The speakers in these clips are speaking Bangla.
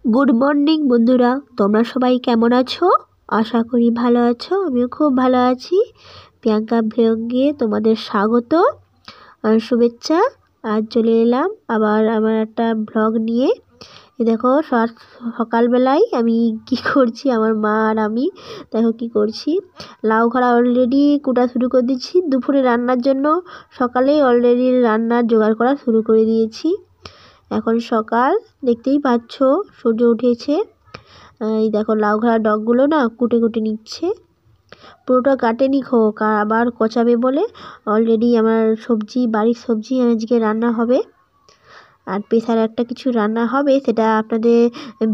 গুড মর্নিং বন্ধুরা, তোমরা সবাই কেমন আছো? আশা করি ভালো আছো। আমিও খুব ভালো আছি। প্রিয়াঙ্কা ব্লগে তোমাদের স্বাগত আর শুভেচ্ছা। আজ চলে এলাম আবার আমার একটা ব্লগ নিয়ে। দেখো সকালবেলায় আমি কি করছি, আমার মা আর আমি দেখো কি করছি। লাউ খাড়া অলরেডি কুটা শুরু করে দিচ্ছি দুপুরে রান্নার জন্য। সকালেই অলরেডি রান্নার জোগাড় করা শুরু করে দিয়েছি। এখন সকাল, দেখতেই পাচ্ছ সূর্য উঠেছে। এই দেখো লাউ খাড়া ডগগুলো না কুটে কুটে নিচ্ছে। পুরোটা কাটেনি খোক, আর আবার কচাবে বলে অলরেডি আমার সবজি, বাড়ির সবজি আজকে রান্না হবে। আর প্রেশার একটা কিছু রান্না হবে, সেটা আপনাদের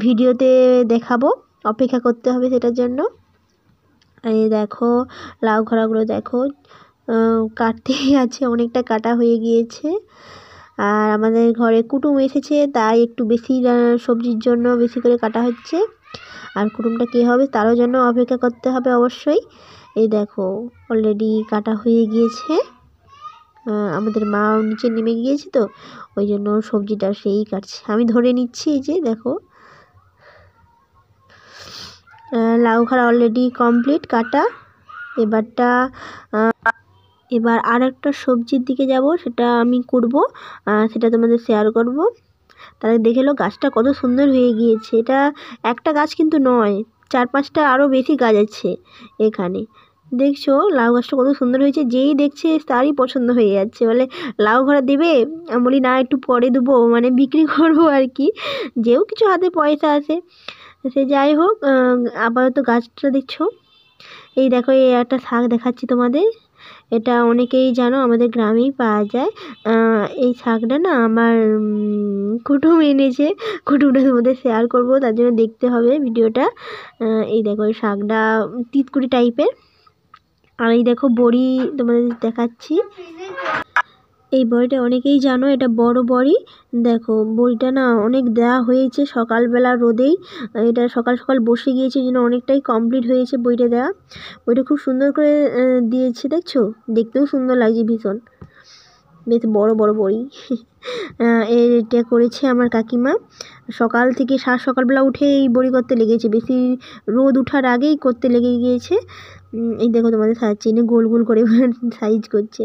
ভিডিওতে দেখাবো, অপেক্ষা করতে হবে সেটার জন্য। এই দেখো লাউ খাড়াগুলো দেখো কাটতেই আছে, অনেকটা কাটা হয়ে গিয়েছে। আর আমাদের ঘরে কুটুম এসেছে, তাই একটু বেশি সবজির জন্য বেশি করে কাটা হচ্ছে। আর কুটুমটা কী হবে তারও জন্য অপেক্ষা করতে হবে অবশ্যই। এই দেখো অলরেডি কাটা হয়ে গিয়েছে। আমাদের মা নিচে নেমে গিয়েছে, তো ওই জন্য সবজিটা সেই কাটছে, আমি ধরে নিচ্ছি। এই যে দেখো লাউ খাড়া অলরেডি কমপ্লিট কাটা। এবার আর একটা সবজির দিকে যাব, সেটা আমি কুটবো, সেটা তোমাদের শেয়ার করব। তাহলে দেখে লো গাছটা কত সুন্দর হয়ে গিয়েছে। এটা একটা গাছ কিন্তু নয়, 4-5টা আরও বেশি গাছ আছে এখানে। দেখছো লাউ গাছটা কত সুন্দর হয়েছে, যেই দেখছে তারই পছন্দ হয়ে যাচ্ছে, বলে লাউ ঘোড়া দেবে। আমি বলি না, একটু পরে দেবো, মানে বিক্রি করবো আর কি, যেও কিছু হাতে পয়সা আছে। সে যাই হোক, আপাতত গাছটা দেখছো। এই দেখো এই একটা শাক দেখাচ্ছি তোমাদের, এটা অনেকেই জানো আমাদের গ্রামেই পাওয়া যায়। এই শাকটা না আমার কুটুম এনেছে, কুটুমটা তোমাদের শেয়ার করবো, তার জন্য দেখতে হবে ভিডিওটা। এই দেখো এই শাকটা তিতকুড়ি টাইপের। আর এই দেখো বড়ি তোমাদের দেখাচ্ছি। এই বড়িটা অনেকেই জানো, এটা বড় বড়ি। দেখো বড়িটা না অনেক দেওয়া হয়েছে সকালবেলা রোদেই। এটা সকাল সকাল বসে গিয়েছে, জন্য অনেকটাই কমপ্লিট হয়েছে বইটা দেওয়া। বইটা খুব সুন্দর করে দিয়েছে, দেখছো দেখতেও সুন্দর লাগছে ভীষণ, বেশ বড় বড় বড়ি। এটা করেছে আমার কাকিমা, সকাল থেকে সকালবেলা উঠে এই বড়ি করতে লেগেছে, বেশি রোদ ওঠার আগেই করতে লেগে গিয়েছে। এই দেখো তোমাদের সাজাচ্ছে, এনে গোল গোল করে সাইজ করছে,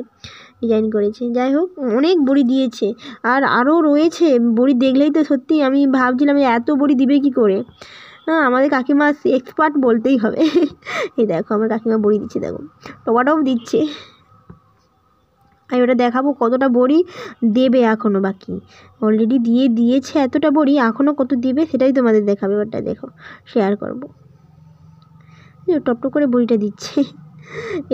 ডিজাইন করেছে। যাই হোক অনেক বড়ি দিয়েছে, আর আরও রয়েছে বড়ি। দেখলেই তো সত্যি আমি ভাবছিলাম এত বড়ি দিবে কি করে। আমাদের কাকিমা এক্সপার্ট বলতেই হবে। এই দেখো আমার কাকিমা বড়ি দিচ্ছে, দেখো টমাটোও দিচ্ছে। আমি ওটা দেখাবো কতটা বড়ি দেবে, এখনও বাকি। অলরেডি দিয়েছে এতটা বড়ি, এখনও কত দেবে সেটাই তোমাদের দেখাবে, ওটা দেখো শেয়ার করবো। টপ টপ করে বড়িটা দিচ্ছে,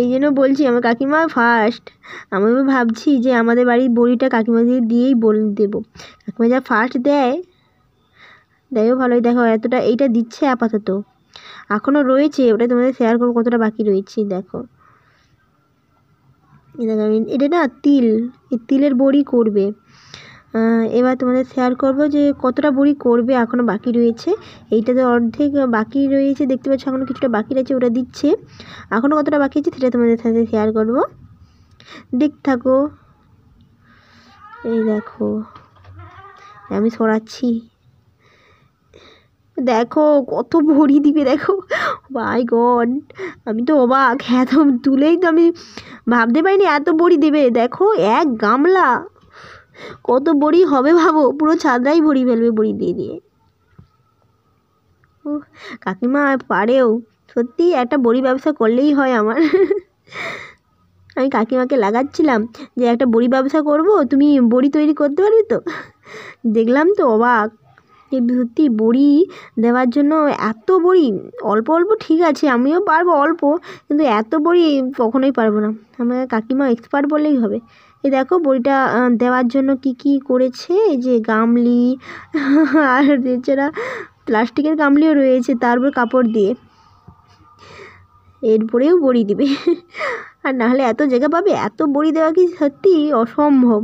এই জন্য বলছি আমার কাকিমা ফার্স্ট। আমিও ভাবছি যে আমাদের বাড়ির বড়িটা কাকিমাকে দিয়েই দেবো। কাকিমা যা ফার্স্ট দেয়, দেখো ভালোই। দেখো এতটা এইটা দিচ্ছে আপাতত, এখনও রয়েছে, ওটা তোমাদের শেয়ার করবো কতটা বাকি রয়েছে। দেখো এটা না তিল, এই তিলের বড়ি করবে। এবার তোমাদের শেয়ার করবো যে কতটা বড়ি করবে, এখনও বাকি রয়েছে। এইটাতে অর্ধেক বাকি রয়েছে, দেখতে পাচ্ছ এখনও কিছুটা বাকি রয়েছে, ওটা দিচ্ছে। এখনও কতটা বাকি আছে সেটা তোমাদের সাথে শেয়ার করব, দেখতে থাকো। এই দেখো আমি সরাচ্ছি, দেখো কত বড়ি দিবে, দেখো মাই গড, আমি তো অবাক। এত তুলেই তো আমি ভাবতে পারিনি এত বড়ি দেবে। দেখো এক গামলা কত বড়ি হবে ভাবো, পুরো ছাদরাই ভরি ফেলবে বড়ি দিয়ে দিয়ে। কাকিমা পারেও, সত্যি একটা বড়ি ব্যবসা করলেই হয় আমার। আমি কাকিমাকে লাগাচ্ছিলাম যে একটা বড়ি ব্যবসা করব, তুমি বড়ি তৈরি করতে পারবে তো। দেখলাম তো অবাক, সত্যি বড়ি দেওয়ার জন্য এত বড়ি। অল্প অল্প ঠিক আছে, আমিও পারবো অল্প, কিন্তু এত বড়ি কখনোই পারবো না। আমার কাকিমা এক্সপার্ট বললেই হবে। এই দেখো বড়িটা দেওয়ার জন্য কি কি করেছে, এই যে গামলি, আর এছাড়া প্লাস্টিকের গামলিও রয়েছে, তারপর কাপড় দিয়ে এরপরেও বড়ি দিবে। আর নাহলে এত জায়গা পাবে, এত বড়ি দেওয়া কি সত্যি অসম্ভব।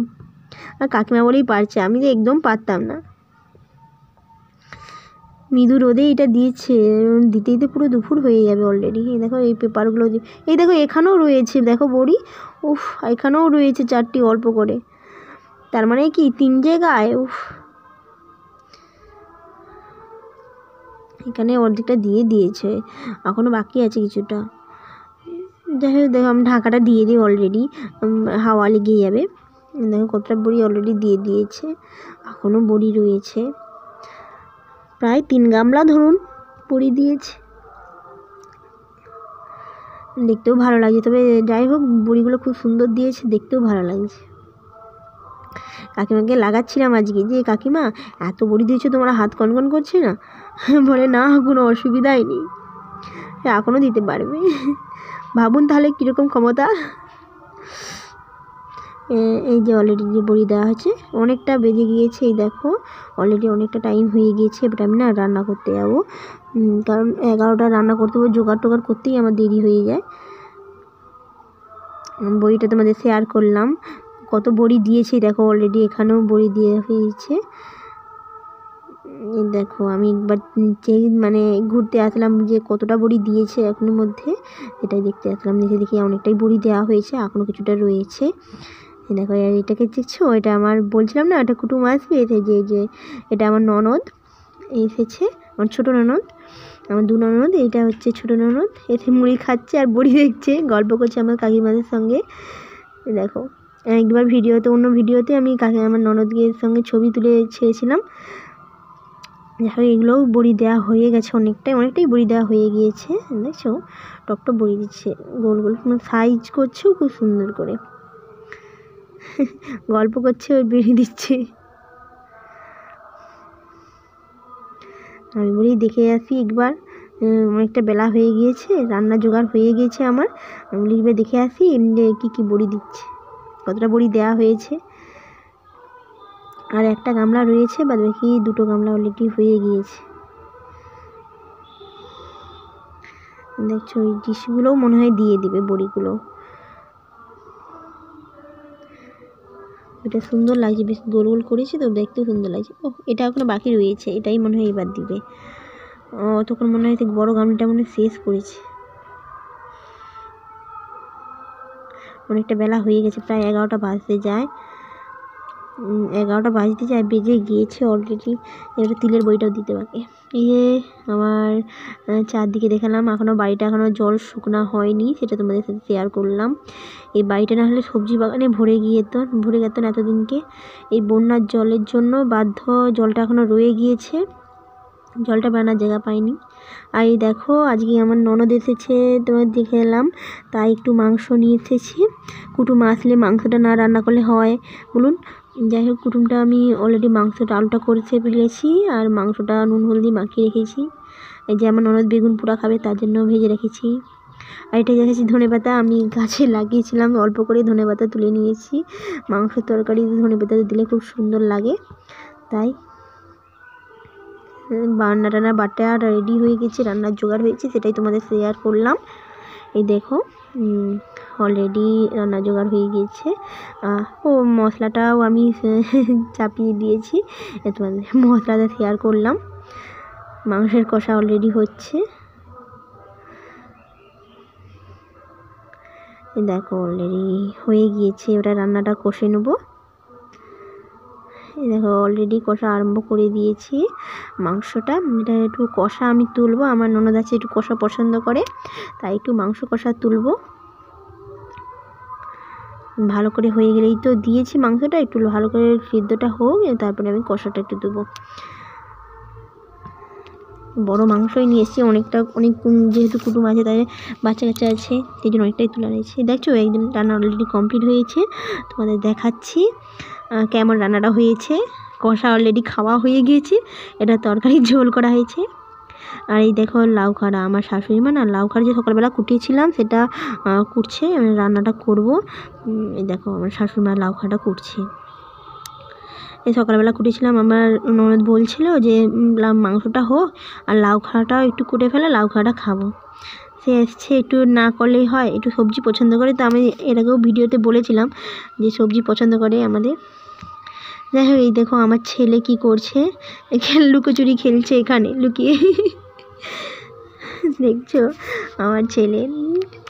আর কাকিমা বলেই পারছে, আমি তো একদম পারতাম না। মৃদু রোদে এটা দিয়েছে, দিতেই তো পুরো দুপুর হয়ে যাবে অলরেডি। এই দেখো এই পেপারগুলো, এই দেখো এখানেও রয়েছে, দেখো বড়ি, উফ এখানেও রয়েছে 4টি অল্প করে, তার মানে কি 3 জায়গায়। উফ এখানে অর্ধেকটা দিয়ে দিয়েছে, এখনও বাকি আছে কিছুটা। যাই হোক দেখো আমি ঢাকাটা দিয়ে দিই, অলরেডি হাওয়া লেগে যাবে। দেখো কতটা বড়ি অলরেডি দিয়ে দিয়েছে, এখনও বড়ি রয়েছে, প্রায় 3 গামলা ধরুন বড়ি দিয়েছে। দেখতেও ভালো লাগছে, তবে যাই হোক বড়িগুলো খুব সুন্দর দিয়েছে, দেখতেও ভালো লাগছে। কাকিমাকে লাগাচ্ছিলাম আজকে যে কাকিমা এত বড়ি দিয়েছো, তোমার হাত কনকন করছে না? বলে না কোনো অসুবিধাই নেই, এখনও দিতে পারবে। ভাবুন তাহলে কীরকম ক্ষমতা। এই যে অলরেডি যে বড়ি দেওয়া হয়েছে, অনেকটা বেজে গিয়েছে। এই দেখো অলরেডি অনেকটা টাইম হয়ে গিয়েছে, এবার আমি না রান্না করতে যাবো, কারণ 11টা রান্না করতে হবে, জোগাড় টোগাড় করতেই আমার দেরি হয়ে যায়। বড়িটা তোমাদের শেয়ার করলাম, কত বড়ি দিয়েছে দেখো, অলরেডি এখানেও বড়ি দিয়ে হয়েছে। দেখো আমি একবার মানে ঘুরতে আসলাম যে কতটা বড়ি দিয়েছে এখনের মধ্যে, এটাই দেখতে আসলাম। দেখি অনেকটাই বড়ি দেওয়া হয়েছে, এখনও কিছুটা রয়েছে। দেখো আর এটাকে দেখছো, এটা আমার বলছিলাম না এটা কুটুম আসবে, যে এটা আমার ননদ এসেছে, আমার ছোটো ননদ, আমার 2 ননদ, এইটা হচ্ছে ছোটো ননদ। এতে মুড়ি খাচ্ছে আর বড়ি দেখছে, গল্প করছে আমার কাকিমাদের সঙ্গে। দেখো একবার অন্য ভিডিওতে আমি আমার ননদের সঙ্গে ছবি তুলে ছেড়েছিলাম। দেখো এগুলোও বড়ি দেওয়া হয়ে গেছে, অনেকটাই বড়ি দেওয়া হয়ে গিয়েছে। দেখছো টপ বড়ি দিচ্ছে, গোল গোল সাইজ করছেও খুব সুন্দর করে। গল্প করছে ওর বেরিয়ে দিচ্ছে। আমি বলি দেখে আসি একবার, অনেকটা বেলা হয়ে গিয়েছে, রান্না জোগাড় হয়ে গিয়েছে আমার। আমি বলি একবার দেখে আসি কী কী বড়ি দিচ্ছে, কতটা বড়ি দেওয়া হয়েছে। আর একটা গামলা রয়েছে, বাদ বাকি 2টো গামলা অলরেডি হয়ে গিয়েছে। দেখছো ওই ডিশগুলোও মনে হয় দিয়ে দিবে বড়িগুলো। এটা সুন্দর লাগছে, বেশ গোল গোল করেছে তো, দেখতেও সুন্দর লাগছে। ও এটা এখনো বাকি রয়েছে, এটাই মনে হয় এবার দিবে। তখন মনে হয় বড় গামলাটা মনে হয় শেষ করেছে। অনেকটা বেলা হয়ে গেছে, প্রায় 11টা বাজতে যায়, 11টা বাজতে যায়, বেজে গিয়েছে অলরেডি। এবার তিলের বড়িটাও দিতে বাকি। আমার চারদিকে দেখালাম, বাড়িটা এখনও জল শুকনা হয়নি, সেটা তোমাদের সাথে শেয়ার করলাম। এই বাড়িটা না হলে সবজি বাগানে ভরে গেত না এতদিনকে। এই বন্যার জলের জন্য জলটা এখনও রয়ে গিয়েছে, জলটা বানার জায়গা পাইনি। আর এই দেখো আজকে আমার ননদ এসেছে, তোমার দেখে এলাম, তাই একটু মাংস নিয়ে এসেছি। কুটুম আসলে মাংসটা না রান্না করলে হয় বলুন? যাই হোক কুটুমটা আমি অলরেডি মাংসটা আলুটা করেছে ফেলেছি, আর মাংসটা নুন হলদি মাখিয়ে রেখেছি। এই যে আমার ননদ বেগুন পোড়া খাবে, তার জন্য ভেজে রেখেছি। আর এটা দেখেছি ধনেপাতা, আমি গাছে লাগিয়েছিলাম, অল্প করে ধনেপাতা তুলে নিয়েছি। মাংসের তরকারি ধনেপাতা দিলে খুব সুন্দর লাগে, তাই রান্না বাটা রেডি হয়ে গেছে, রান্নার জোগাড় হয়েছে, সেটাই তোমাদের শেয়ার করলাম। এই দেখো অলরেডি রান্না জোগাড় হয়ে গিয়েছে। মশলাটাও আমি চাপিয়ে দিয়েছি, তোমাদের মশলাটা শেয়ার করলাম। মাংসের কষা অলরেডি হচ্ছে, দেখো অলরেডি হয়ে গিয়েছে, ওটা রান্নাটা কষে নেবো। দেখো অলরেডি কষা আরম্ভ করে দিয়েছি মাংসটা। এটা একটু কষা আমি তুলবো, আমার ননদ আছে একটু কষা পছন্দ করে, তাই একটু মাংস কষা তুলবো। ভালো করে হয়ে গেলেই তো দিয়েছি মাংসটা, একটু ভালো করে সিদ্ধটা হোক, তারপরে আমি কষাটা একটু দেবো। বড় মাংসই নিয়ে এসেছি, অনেক যেহেতু কুটুম আছে, তাই বাচ্চা কাচ্চা আছে, সেই জন্য অনেকটাই তুলে নিয়েছি। দেখছো একদম রান্না অলরেডি কমপ্লিট হয়েছে, তোমাদের দেখাচ্ছি কেমন রান্নাটা হয়েছে। কষা অলরেডি খাওয়া হয়ে গিয়েছে, এটা তরকারি ঝোল করা হয়েছে। আর এই দেখো লাউ খাড়া, আমার শাশুড়ি মা না লাউ খাড়া যে সকালবেলা কুটিয়েছিলাম সেটা কুটছে, আমি রান্নাটা করব। এই দেখো আমার শাশুড়ি মা লাউ খাড়া কুটছে, এই সকালবেলা কুটেছিলাম। আমার ননদ বলছিল যে মাংসটা হোক আর লাউ খাড়াটাও একটু কুটে ফেলে, লাউ খাড়াটা খাবো। সে এসছে, একটু না করলেই হয়, একটু সবজি পছন্দ করে, তো আমি এর আগেও ভিডিওতে বলেছিলাম যে সবজি পছন্দ করে আমাদের। যাই হোক এই দেখো আমার ছেলে কি করছে, লুকোচুরি খেলছে এখানে লুকিয়ে। দেখছো আমার ছেলে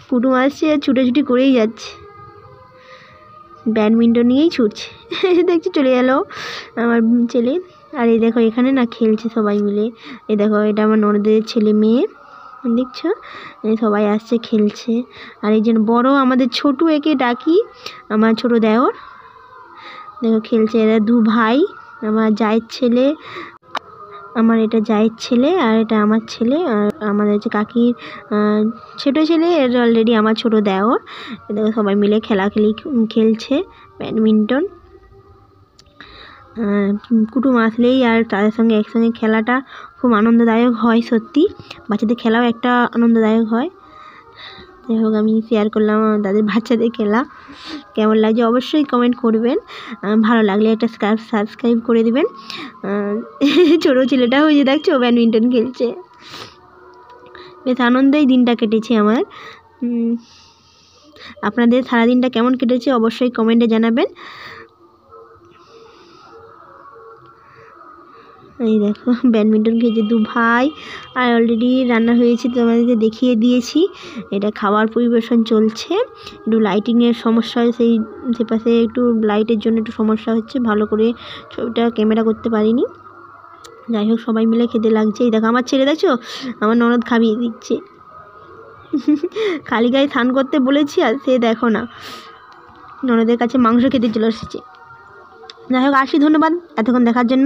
কুটুম আসছে, ছুটোছুটি করেই যাচ্ছে, ব্যাডমিন্টন নিয়েই ছুটছে। দেখছি চলে গেল আমার ছেলে। আর এই দেখো এখানে না খেলছে সবাই মিলে। এই দেখো এটা আমার ননদের ছেলে মেয়ে, দেখছো সবাই আসছে খেলছে। আর এই যে বড় আমাদের ছোটু, একে ডাকি আমার ছোট দেওর, দেখো খেলছে। এরা দু ভাই, আমার জায়ের ছেলে, আমার এটা জায়ের ছেলে আর এটা আমার ছেলে। আর আমাদের যে কাকির ছোট ছেলে, এটা অলরেডি আমার ছোট দেওর। দেখো সবাই মিলে খেলছে ব্যাডমিন্টন। কুটুম আসলেই আর তাদের সঙ্গে একসঙ্গে খেলাটা খুব আনন্দদায়ক হয়। সত্যি বাচ্চাদের খেলাও একটা আনন্দদায়ক হয়। যাই হোক, আমি শেয়ার করলাম তাদের বাচ্চাদের খেলা। কেমন লাগছে অবশ্যই কমেন্ট করবেন। ভালো লাগলে একটা সাবস্ক্রাইব করে দিবেন। ছোটো ছেলেটাও ওই যে দেখছো ব্যাডমিন্টন খেলছে। বেশ আনন্দেই দিনটা কেটেছে আমার। আপনাদের সারাদিনটা কেমন কেটেছে অবশ্যই কমেন্টে জানাবেন। এই দেখো ব্যাডমিন্টন খেলছে দু ভাই। আর অলরেডি রান্না হয়েছে, তোমাদেরকে দেখিয়ে দিয়েছি। এটা খাবার পরিবেশন চলছে। একটু লাইটিংয়ের সমস্যা, সেই পাশে একটু লাইটের জন্য একটু সমস্যা হচ্ছে, ভালো করে ছবিটা ক্যামেরা করতে পারিনি। যাই হোক সবাই মিলে খেতে লাগছে। এই দেখো আমার ছেলে দেখছো, আমার ননদ খাইয়ে দিচ্ছে। খালি গায়ে স্নান করতে বলেছি আর সে দেখো না ননদের কাছে মাংস খেতে চলে এসেছে। যাই হোক আসি, ধন্যবাদ এতক্ষণ দেখার জন্য।